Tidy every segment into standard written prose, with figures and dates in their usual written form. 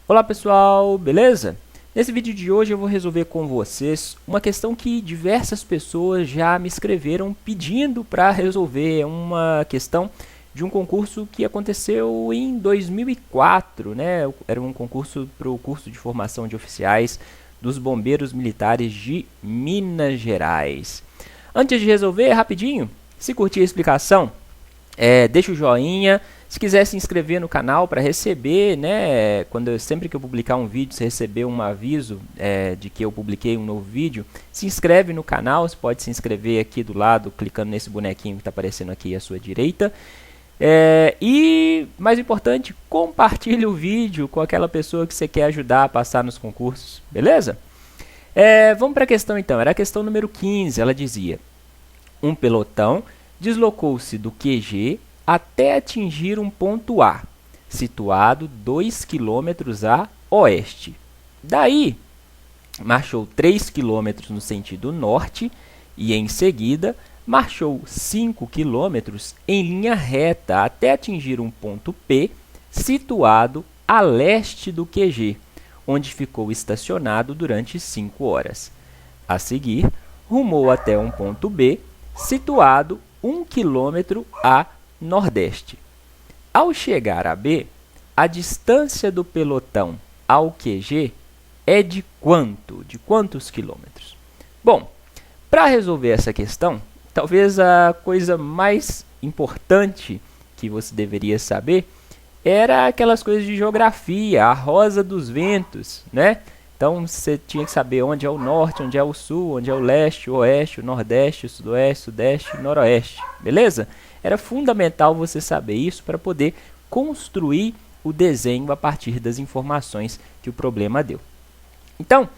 Olá pessoal, beleza? Nesse vídeo de hoje eu vou resolver com vocês uma questão que diversas pessoas já me escreveram pedindo para resolver. É uma questão de um concurso que aconteceu em 2004, né? Era um concurso para o curso de formação de oficiais dos Bombeiros Militares de Minas Gerais. Antes de resolver, rapidinho, se curtir a explicação, deixa o joinha. Se quiser se inscrever no canal para receber, né, sempre que eu publicar um vídeo, você receber um aviso de que eu publiquei um novo vídeo, se inscreve no canal. Você pode se inscrever aqui do lado, clicando nesse bonequinho que está aparecendo aqui à sua direita. E, mais importante, compartilhe o vídeo com aquela pessoa que você quer ajudar a passar nos concursos, beleza? Vamos para a questão então. Era a questão número 15, ela dizia: um pelotão deslocou-se do QG até atingir um ponto A, situado 2 km a oeste. Daí, marchou 3 km no sentido norte e, em seguida, marchou 5 km em linha reta até atingir um ponto P, situado a leste do QG, onde ficou estacionado durante 5 horas. A seguir, rumou até um ponto B, situado 1 km a nordeste. Ao chegar a B, a distância do pelotão ao QG é de quanto? De quantos quilômetros? Bom, para resolver essa questão, talvez a coisa mais importante que você deveria saber era aquelas coisas de geografia, a rosa dos ventos, né? Então, você tinha que saber onde é o norte, onde é o sul, onde é o leste, o oeste, o nordeste, o sudoeste, sudeste e noroeste, beleza? Era fundamental você saber isso para poder construir o desenho a partir das informações que o problema deu. Então,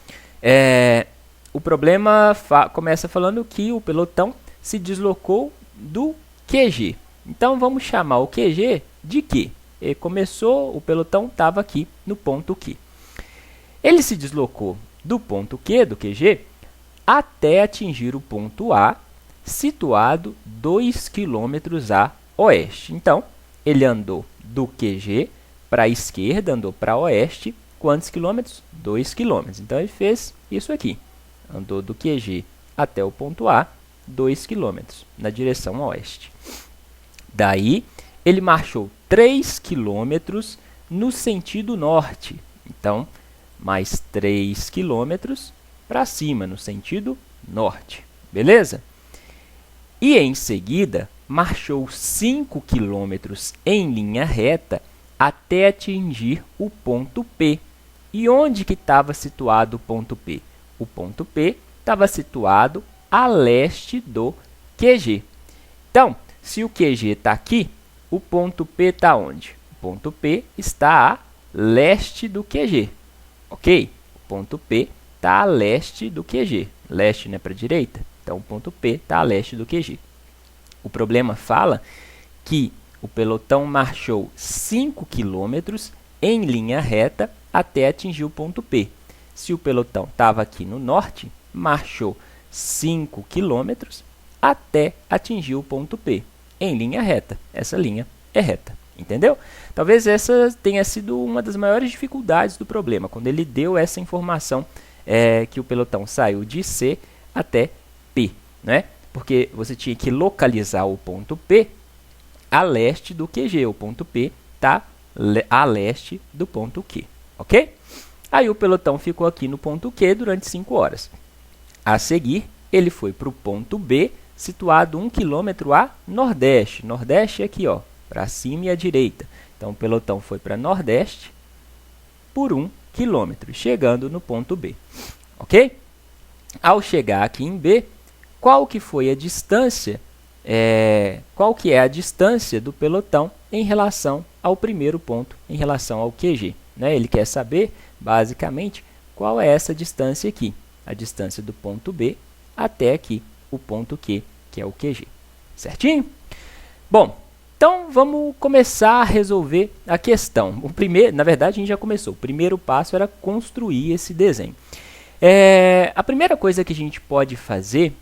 o problema começa falando que o pelotão se deslocou do QG. Então, vamos chamar o QG de quê? O pelotão estava aqui no ponto Q. Ele se deslocou do ponto Q, do QG, até atingir o ponto A, situado 2 km a oeste. Então, ele andou do QG para a esquerda, andou para oeste. Quantos quilômetros? 2 km. Então, ele fez isso aqui. Andou do QG até o ponto A, 2 km, na direção oeste. Daí, ele marchou 3 km no sentido norte. Então, mais 3 km para cima, no sentido norte. Beleza? E, em seguida, marchou 5 km em linha reta até atingir o ponto P. E onde que estava situado o ponto P? O ponto P estava situado a leste do QG. Então, se o QG está aqui, o ponto P está onde? O ponto P está a leste do QG. Ok? O ponto P está a leste do QG. Leste não é para a direita? Então, o ponto P está a leste do QG. O problema fala que o pelotão marchou 5 km em linha reta até atingir o ponto P. Se o pelotão estava aqui no norte, marchou 5 km até atingir o ponto P, em linha reta. Essa linha é reta. Entendeu? Talvez essa tenha sido uma das maiores dificuldades do problema, quando ele deu essa informação que o pelotão saiu de C até P, né? Porque você tinha que localizar o ponto P a leste do QG. O ponto P está a leste do ponto Q, ok? Aí o pelotão ficou aqui no ponto Q durante 5 horas. A seguir, ele foi para o ponto B, situado 1 km a nordeste. Nordeste é aqui, ó, para cima e à direita. Então, o pelotão foi para nordeste por 1 km, chegando no ponto B. Ok? Ao chegar aqui em B, qual que foi a distância? Qual que é a distância do pelotão em relação ao primeiro ponto, em relação ao QG? Né? Ele quer saber, basicamente, qual é essa distância aqui. A distância do ponto B até aqui, o ponto Q, que é o QG. Certinho? Bom, então, vamos começar a resolver a questão. Na verdade, a gente já começou. O primeiro passo era construir esse desenho. A primeira coisa que a gente pode fazer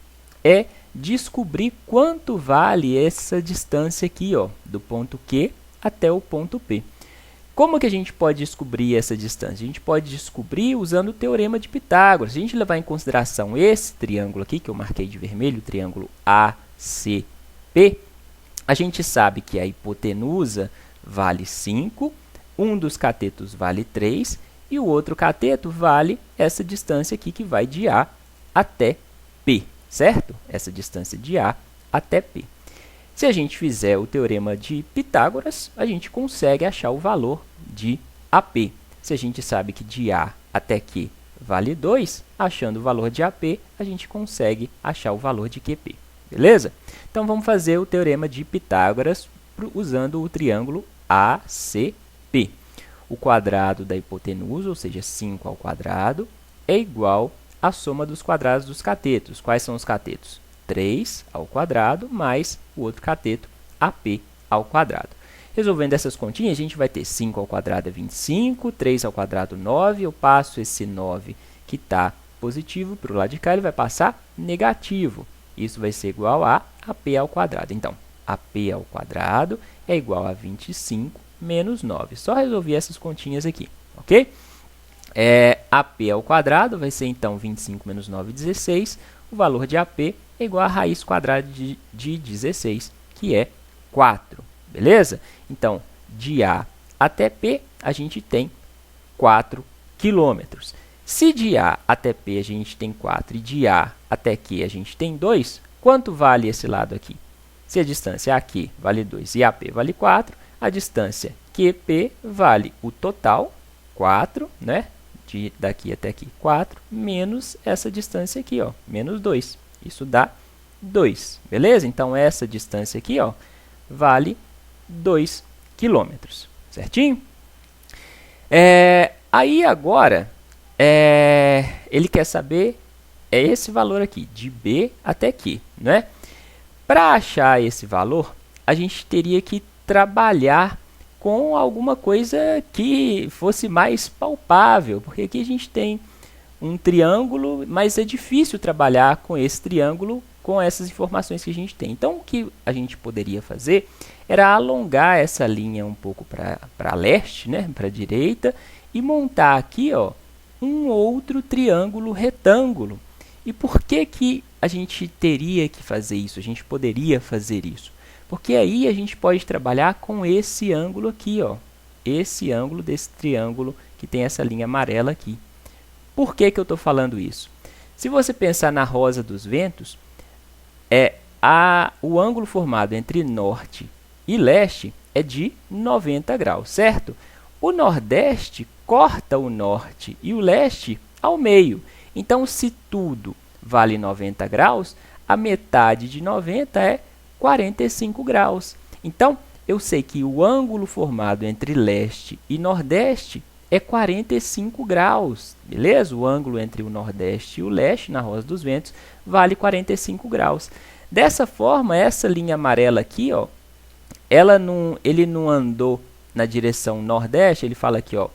é descobrir quanto vale essa distância aqui, ó, do ponto Q até o ponto P. Como que a gente pode descobrir essa distância? A gente pode descobrir usando o Teorema de Pitágoras. Se a gente levar em consideração esse triângulo aqui, que eu marquei de vermelho, o triângulo ACP, a gente sabe que a hipotenusa vale 5, um dos catetos vale 3, e o outro cateto vale essa distância aqui, que vai de A até P, certo? Essa distância de A até P. Se a gente fizer o Teorema de Pitágoras, a gente consegue achar o valor de AP. Se a gente sabe que de A até Q vale 2, achando o valor de AP, a gente consegue achar o valor de QP. Beleza? Então, vamos fazer o Teorema de Pitágoras usando o triângulo ACP. O quadrado da hipotenusa, ou seja, 5 ao quadrado, é igual à soma dos quadrados dos catetos. Quais são os catetos? 3 ao quadrado mais o outro cateto, AP ao quadrado. Resolvendo essas continhas, a gente vai ter 5 ao quadrado é 25, 3 ao quadrado 9. Eu passo esse 9 que está positivo para o lado de cá, ele vai passar negativo. Isso vai ser igual a AP ao quadrado. Então, AP ao quadrado é igual a 25 menos 9. Só resolver essas continhas aqui, ok? AP ao quadrado vai ser, então, 25 menos 9, 16. O valor de AP é igual a raiz quadrada de 16, que é 4. Beleza? Então, de A até P, a gente tem 4 quilômetros. Se de A até P a gente tem 4 e de A até Q a gente tem 2, quanto vale esse lado aqui? Se a distância AQ vale 2 e AP vale 4, a distância QP vale o total, 4, né? Daqui até aqui, 4, menos essa distância aqui, ó, menos 2. Isso dá 2, beleza? Então, essa distância aqui, ó, vale 2 quilômetros, certinho? Aí, agora, ele quer saber esse valor aqui, de B até Q, né? Para achar esse valor, a gente teria que trabalhar com alguma coisa que fosse mais palpável, porque aqui a gente tem um triângulo, mas é difícil trabalhar com esse triângulo com essas informações que a gente tem. Então, o que a gente poderia fazer era alongar essa linha um pouco para leste, né, para a direita, e montar aqui, ó, um outro triângulo retângulo. E por que que a gente teria que fazer isso? A gente poderia fazer isso? Porque aí a gente pode trabalhar com esse ângulo aqui, ó, esse ângulo desse triângulo que tem essa linha amarela aqui. Por que que eu estou falando isso? Se você pensar na rosa dos ventos, o ângulo formado entre norte e leste é de 90 graus, certo? O nordeste corta o norte e o leste ao meio. Então, se tudo vale 90 graus, a metade de 90 é 45 graus. Então, eu sei que o ângulo formado entre leste e nordeste é 45 graus, beleza? O ângulo entre o nordeste e o leste, na rosa dos ventos, vale 45 graus. Dessa forma, essa linha amarela aqui, ó, ele não andou na direção nordeste, ele fala aqui, ó,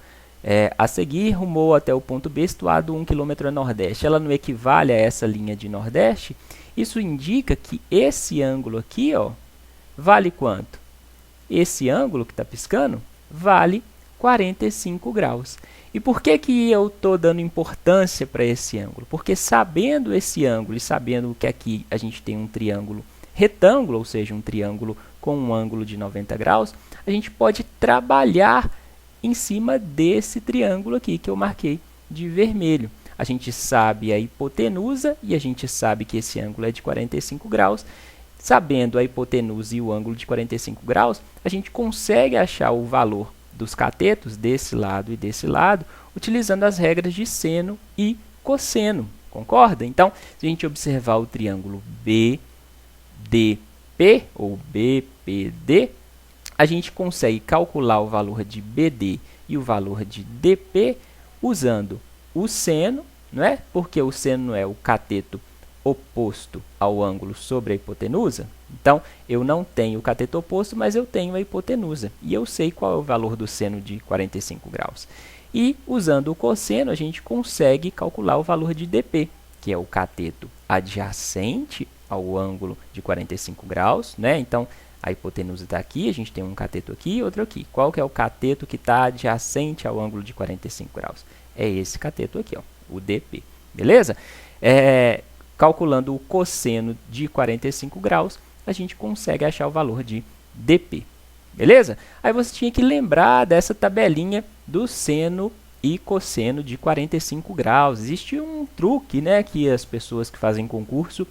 a seguir rumou até o ponto B situado 1 km a nordeste. Ela não equivale a essa linha de nordeste. Isso indica que esse ângulo aqui, ó, vale quanto? Esse ângulo que está piscando vale 45 graus. E por que que eu estou dando importância para esse ângulo? Porque sabendo esse ângulo e sabendo que aqui a gente tem um triângulo retângulo, ou seja, um triângulo com um ângulo de 90 graus, a gente pode trabalhar em cima desse triângulo aqui que eu marquei de vermelho. A gente sabe a hipotenusa e a gente sabe que esse ângulo é de 45 graus. Sabendo a hipotenusa e o ângulo de 45 graus, a gente consegue achar o valor dos catetos desse lado e desse lado, utilizando as regras de seno e cosseno. Concorda? Então, se a gente observar o triângulo BDP ou BPD, a gente consegue calcular o valor de BD e o valor de DP usando o seno, não é? Porque o seno é o cateto oposto ao ângulo sobre a hipotenusa. Então, eu não tenho o cateto oposto, mas eu tenho a hipotenusa. E eu sei qual é o valor do seno de 45 graus. E, usando o cosseno, a gente consegue calcular o valor de DP, que é o cateto adjacente ao ângulo de 45 graus, né? Então, A hipotenusa está aqui, a gente tem um cateto aqui e outro aqui. Qual que é o cateto que está adjacente ao ângulo de 45 graus? É esse cateto aqui, ó, o DP. Beleza? Calculando o cosseno de 45 graus, a gente consegue achar o valor de DP. Beleza? Aí você tinha que lembrar dessa tabelinha do seno e cosseno de 45 graus. Existe um truque, né, que as pessoas que fazem concurso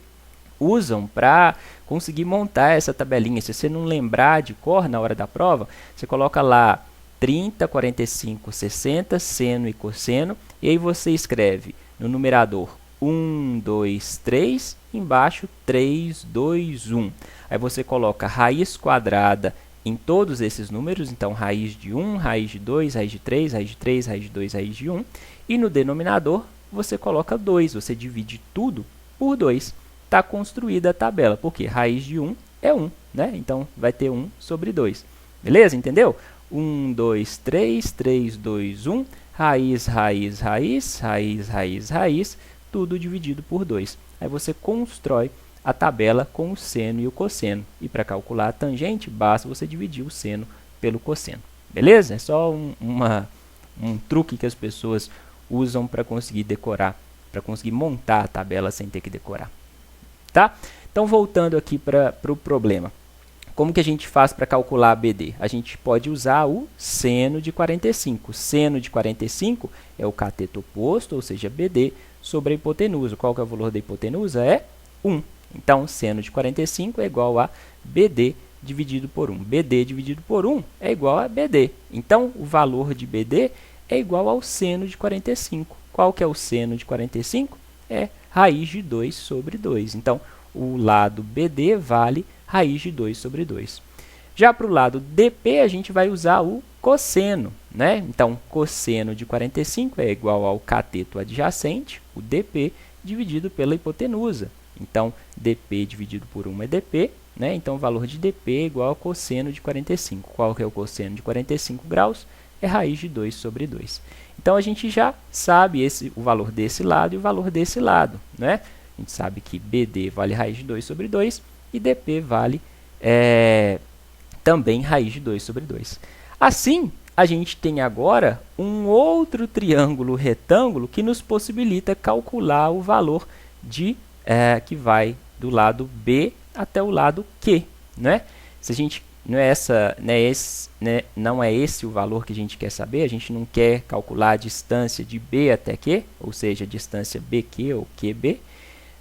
usam para conseguir montar essa tabelinha. Se você não lembrar de cor na hora da prova, você coloca lá 30, 45, 60, seno e cosseno, e aí você escreve no numerador 1, 2, 3, embaixo 3, 2, 1. Aí você coloca raiz quadrada em todos esses números, então raiz de 1, raiz de 2, raiz de 3, raiz de 3, raiz de 2, raiz de 1, e no denominador você coloca 2, você divide tudo por 2. Está construída a tabela, porque raiz de 1 é 1, né? Então vai ter 1 sobre 2. Beleza? Entendeu? 1, 2, 3, 3, 2, 1, raiz, raiz, raiz, raiz, raiz, raiz, tudo dividido por 2. Aí você constrói a tabela com o seno e o cosseno. E para calcular a tangente, basta você dividir o seno pelo cosseno. Beleza? É só um truque que as pessoas usam para conseguir decorar, para conseguir montar a tabela sem ter que decorar. Tá? Então, voltando aqui para o problema. Como que a gente faz para calcular a BD? A gente pode usar o seno de 45. O seno de 45 é o cateto oposto, ou seja, BD, sobre a hipotenusa. Qual que é o valor da hipotenusa? É 1. Então, seno de 45 é igual a BD dividido por 1. BD dividido por 1 é igual a BD. Então, o valor de BD é igual ao seno de 45. Qual que é o seno de 45? É raiz de 2 sobre 2. Então, o lado BD vale raiz de 2 sobre 2. Já para o lado DP, a gente vai usar o cosseno, né? Então, cosseno de 45 é igual ao cateto adjacente, o DP, dividido pela hipotenusa. Então, DP dividido por 1 é DP, né? Então, o valor de DP é igual ao cosseno de 45. Qual que é o cosseno de 45 graus? É raiz de 2 sobre 2. Então, a gente já sabe o valor desse lado e o valor desse lado, né? A gente sabe que BD vale raiz de 2 sobre 2 e DP vale também raiz de 2 sobre 2. Assim, a gente tem agora um outro triângulo retângulo que nos possibilita calcular o valor que vai do lado B até o lado Q, né? Se a gente não é esse o valor que a gente quer saber, a gente não quer calcular a distância de B até Q, ou seja, a distância BQ ou QB,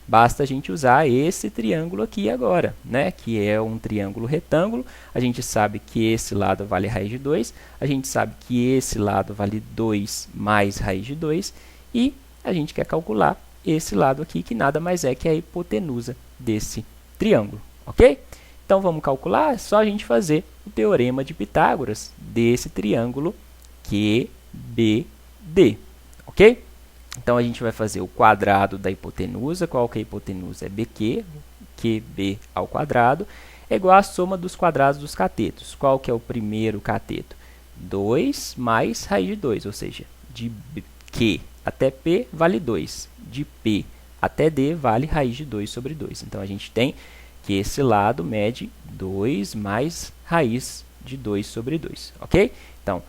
basta a gente usar esse triângulo aqui agora, né? Que é um triângulo retângulo. A gente sabe que esse lado vale raiz de 2, a gente sabe que esse lado vale 2 mais raiz de 2, e a gente quer calcular esse lado aqui, que nada mais é que a hipotenusa desse triângulo, ok? Então, vamos calcular, é só a gente fazer o teorema de Pitágoras desse triângulo QBD, ok? Então, a gente vai fazer o quadrado da hipotenusa. Qual que é a hipotenusa? É BQ, QB ao quadrado, é igual à soma dos quadrados dos catetos. Qual que é o primeiro cateto? 2 mais raiz de 2, ou seja, de Q até P vale 2, de P até D vale raiz de 2 sobre 2. Então, a gente tem que esse lado mede 2 mais raiz de 2 sobre 2, ok? Então,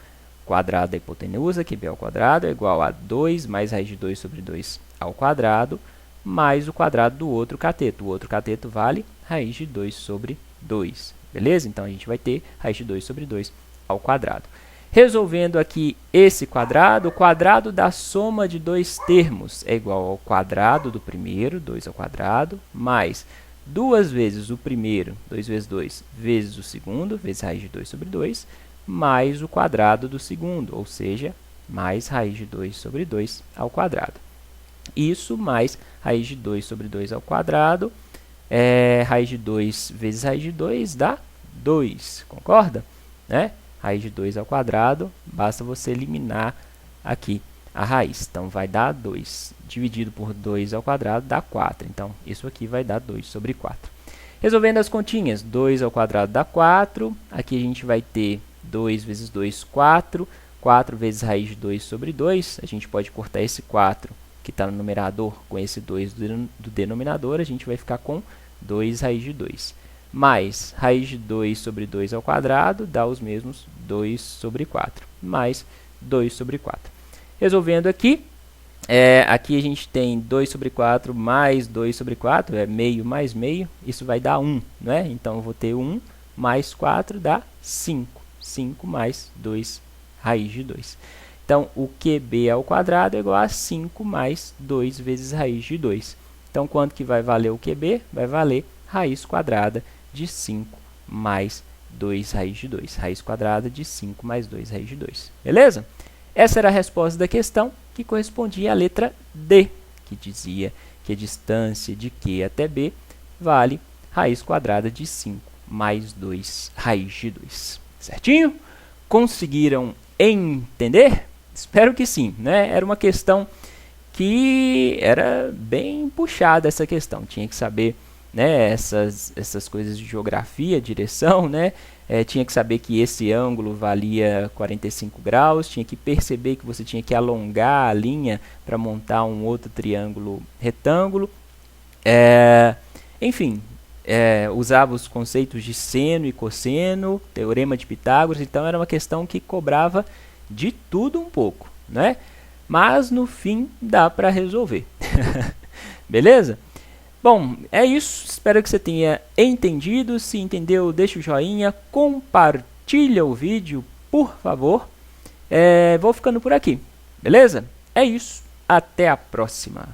quadrado da hipotenusa, QB ao quadrado, é igual a 2 mais raiz de 2 sobre 2 ao quadrado, mais o quadrado do outro cateto. O outro cateto vale raiz de 2 sobre 2, beleza? Então, a gente vai ter raiz de 2 sobre 2 ao quadrado. Resolvendo aqui esse quadrado, o quadrado da soma de dois termos é igual ao quadrado do primeiro, 2 ao quadrado, mais 2 vezes o primeiro, 2 vezes 2, vezes o segundo, vezes raiz de 2 sobre 2, mais o quadrado do segundo, ou seja, mais raiz de 2 sobre 2 ao quadrado. Isso mais raiz de 2 sobre 2 ao quadrado, raiz de 2 vezes raiz de 2 dá 2, concorda? Né? Raiz de 2 ao quadrado, basta você eliminar aqui a raiz. Então, vai dar 2. Dividido por 2 ao quadrado dá 4. Então, isso aqui vai dar 2 sobre 4. Resolvendo as continhas, 2 ao quadrado dá 4. Aqui a gente vai ter 2 vezes 2, 4. 4 vezes raiz de 2 sobre 2. A gente pode cortar esse 4 que está no numerador com esse 2 do denominador. A gente vai ficar com 2 raiz de 2. mais raiz de 2 sobre 2 ao quadrado dá os mesmos 2 sobre 4, mais 2 sobre 4. Resolvendo aqui, aqui a gente tem 2 sobre 4 mais 2 sobre 4, é meio mais meio, isso vai dar 1, né? Então, eu vou ter 1 mais 4 dá 5, 5 mais 2 raiz de 2. Então, o QB ao quadrado é igual a 5 mais 2 vezes raiz de 2. Então, quanto que vai valer o QB? Vai valer raiz quadrada de 5 mais 2 raiz de 2. Raiz quadrada de 5 mais 2 raiz de 2. Beleza? Essa era a resposta da questão, que correspondia à letra D, que dizia que a distância de Q até B vale raiz quadrada de 5 mais 2 raiz de 2. Certinho? Conseguiram entender? Espero que sim, né? Era uma questão que era bem puxada, essa questão. Tinha que saber, né, essas coisas de geografia, direção, né? Tinha que saber que esse ângulo valia 45 graus, tinha que perceber que você tinha que alongar a linha para montar um outro triângulo retângulo. Enfim, usava os conceitos de seno e cosseno, teorema de Pitágoras, então era uma questão que cobrava de tudo um pouco, né? Mas no fim dá para resolver. Beleza? Bom, é isso. Espero que você tenha entendido. Se entendeu, deixa o joinha, compartilha o vídeo, por favor. Vou ficando por aqui. Beleza? É isso. Até a próxima.